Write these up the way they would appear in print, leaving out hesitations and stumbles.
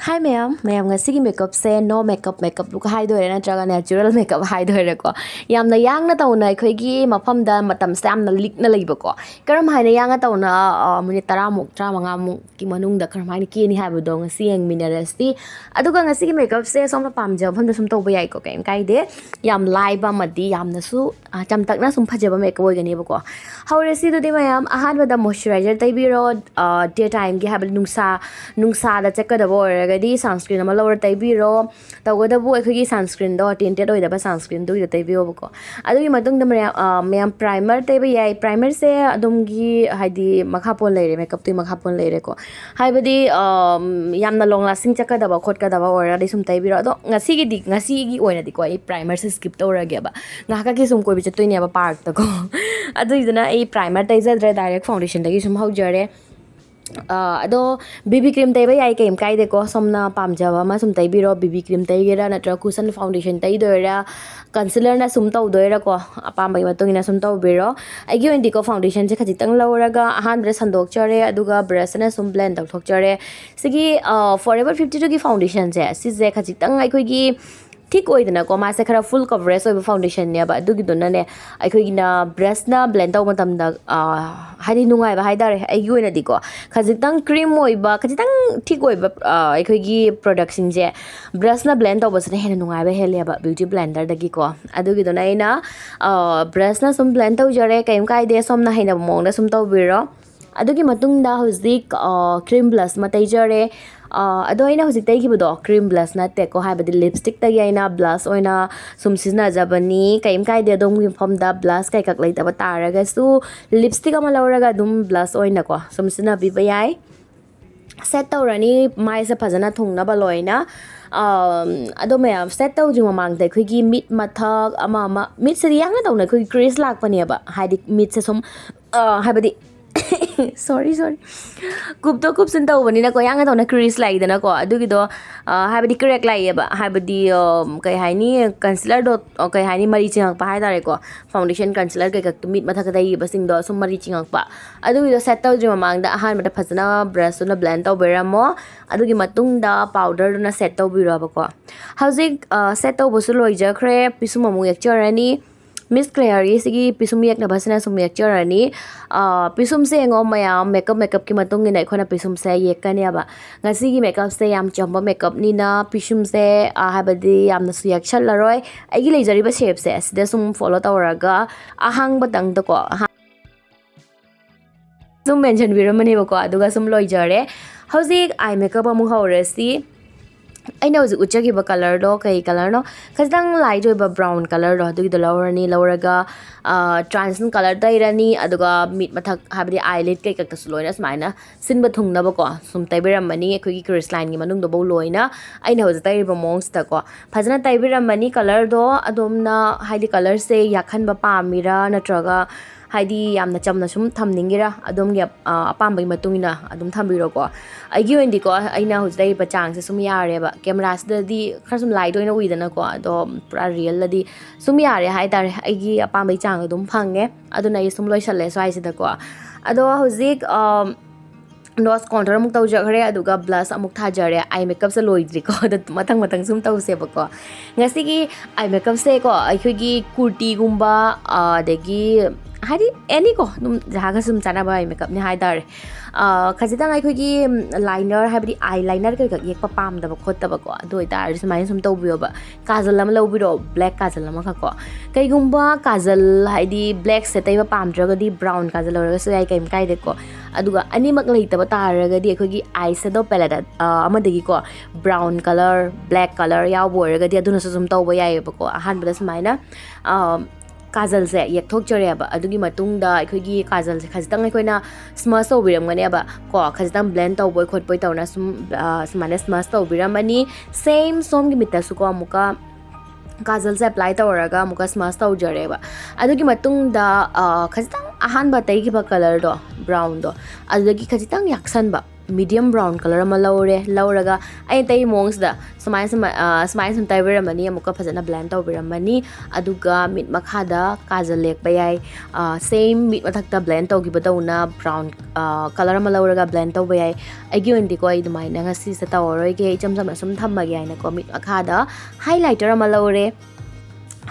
Hi ma'am, ngasi makeup se no makeup look hai doi na traga natural makeup hai doi re ko. Yam na yang na tau na khoi gi mafam da matam sam na lik na leiba ko. Karam hai na yang na tau na minute 10 muk 15 muk ki manung da karam hai ni ki ni ha bu do ngasi yang minerasti. Aduga ngasi makeup se som na pam ja pham da sum tau ba yai ko kaim kai de. Yam lai ba madi yam na su cham tak na sum phaje ba makeup oi gani ba ko. How resi do di mayam ahan ba da moisturizer tai bi ro daytime gi ha ba nungsa da check ka da bo gadi sunscreen ama lower taibiro tawada bu ekhigi sunscreen do tinted oida ba sunscreen do ida taibio ko adugi matung da mayam primer taiba yai primer se adumgi haidi makhapon leire makeup tu makhapon leire ko haibadi yamna long lasting chaka da ba khot ka da ba ora dai sum taibiro do ngasi gi oina di ko ai primer se skip to ra ge ba nga ka ki sum ko bi chatoi ne ba park ta ko adu idana ai primer taizadre direct foundation da gi sum hau jare ado BB cream tay ba yai kaim kai de ko somna pamjawa ma sum tai biro BB cream tai gera natra cushion foundation tai doira concealer na sum tau doira ko apam bai matung ina sum tau biro agi wendi ko foundation je khajitang lawraga ahan brush handok chare aduga brush na sum blend tak thok chare sigi forever 52 gi foundation je si je khajitang ai khoi gi ठीक ओइदना को मासे खरा full coverage ओइब foundation ने बा दुगी दोना ने अखोगिना brush ना blend तौ मतम दा हानि नुंगाय बा हाइदारे अगी ओइना दिको खजितंग क्रीम ओइबा खजितंग ठीक ओइबा अखोगी प्रोडक्ट सिंग जे ब्रश ना ब्लेंड तौ बसने हेन नुंगाय बा हेले बा ब्यूटी ब्लेंडर दगी को अदुगी दोना इना ब्रश ना सुम ब्लेंड तौ जरे काइम काय दे सोम ना हेना मोंग ना सुम तौ बिरो अदुगी मतुंग दा हुजिक क्रीम ब्लश मा तैजरे अदो अइना हुजिक तैगिबदो क्रीम ब्लश ना टेको हाइबदि लिपस्टिक तगी अइना ब्लश ओइना सुम सिजना जबनी काइम काय दे दोम गी फम दा ब्लश काय कक लैतबा तारगा सु लिपस्टिक अमा लौरगा दुम ब्लश ओइना को सुम सिना बिबा याय सेट तौरनी माइ से फजना थुंगना बलोइना अदो मैं सेट तौ जुमा मांग दे खुगी मिट मथक अमा मिट से यांग ना तौना खुगी क्रीज लाक पनेबा हाइदि मिट से सुम हाइबदि sorry kup to kup sin tau bani na ko yang ta na crease lai da na ko adu gi do haibadi correct lai ba haibadi kai hai ni concealer do kai hai ni mari ching pa hai da re ko foundation concealer kai ka tumit matha ka dai ba sing do sum mari ching pa adu gi do set tau ji mang da han mata phajana brush na blend tau bera mo adu gi matung da powder na set tau bi ra ba ko hauzik set tau bu su loi ja khre pisum amu yak charani Miss Clary sigi pisum yak na basna sum yak charani pisum se ngo maya makeup ki matung ni khona pisum se yek ka ne ba ngasi gi makeup se yam chamba makeup ni na pisum se habadi yam na su yak chal laroi agi le jari ba shape se sida sum follow tawraga ahang batang da ko sum mention biramani ba ko aduga sum loi jare hauzik eye makeup amu hawresi aina uji uchagi ba color do kai color no khajang light oiba brown color do du do lawrani lawraga translucent color dairani aduga mid mathak habdi eyelid kai kak tasloina smaina sinba thungna ba ko sum taibiramani ekhoi gi crease line gi manung do bo loina aina uji taiba mongs ta ko phajana taibiramani color do adomna haidi color se yakhan ba pamira natraga haidi yamna chamna sum thamningira adom gi apam bai matungina adum thambiro ko aigi wendi ko aina hujai ba chang se sum yare ba camera da di khar sum light oina uidana ko ado pura real la di sum yare hai tar aigi apam bai chang adum phange aduna yi sum loi sale swai sida ko ado hujik nose contour muk tau jagre aduga blush amuk thajare eye makeup se loidri ko da matang sum tau se ba ko ngasi gi eye makeup se ko ai gi kurti gumba adegi hari any ko num jaga sum chana ba makeup ni hai dar khajitang ai khogi liner habdi eyeliner ka yek pa pam da ba khot da ba ko do ita smai sum tau bio ba kajal lam lo biro black kajal lam ka ko kai gumba kajal haidi black se tai ba pam draga di brown kajal ra so ai kaim kai de ko aduga ani mak lai ta ba taraga di khogi eyeshadow palette amadagi ko brown color black color yaw boraga di aduna sum tau ba yai ba ko ahan ba smaina kajal se yek thok chare ba adugi matung da ekhoi kajal se khajitang ekhoina smudge to biram ngane ba ko khajitang blend to boy khot boy tawna sum smane smudge to biramani same som gi mita su ko amuka kajal se apply tawraga amuka smudge to jare ba adugi matung da khajitang ahan ba tai gi ba color do brown do adugi khajitang yaksan ba medium brown color ama laure lauraga ai tai mongs da smile sum tai biramani amuka phajana blend taw biramani aduga mit makha da kajal lek bayai same mit mathakta blend taw gibadawna brown color ama lauraga blend taw bayai agi ondi ko ai dumai na ngasi sa tawroi ge icham cham sum thammagi ai na ko mit makha da highlighter ama laure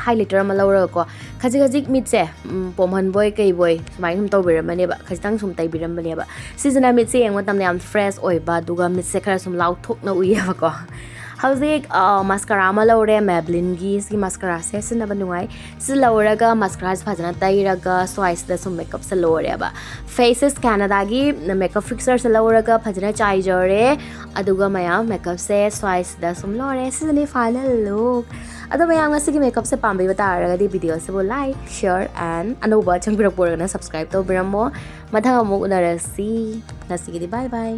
highlighter ama lauraga ko khajik mit se pomhan boy kai boy smai hum taw biramani ba khajitang sum tai biramani ba season mit se yang matam yam fresh oi ba duga mit se khara sum lau thok na uya ba ko hauzik mascara ama laure Maybelline gi si mascara se sina ba nungai si lauraga mascara phajana tairaga swais da sum makeup se laure ba faces Canada gi makeup fixer se lauraga phajana chai jore aduga maya makeup se swais da sum laure season final look ado mayam ngasi makeup se pambi bata raga di video se bo like share and anoba changbirak porgana subscribe to biramo mathang amuk unarasi nasi gi bye bye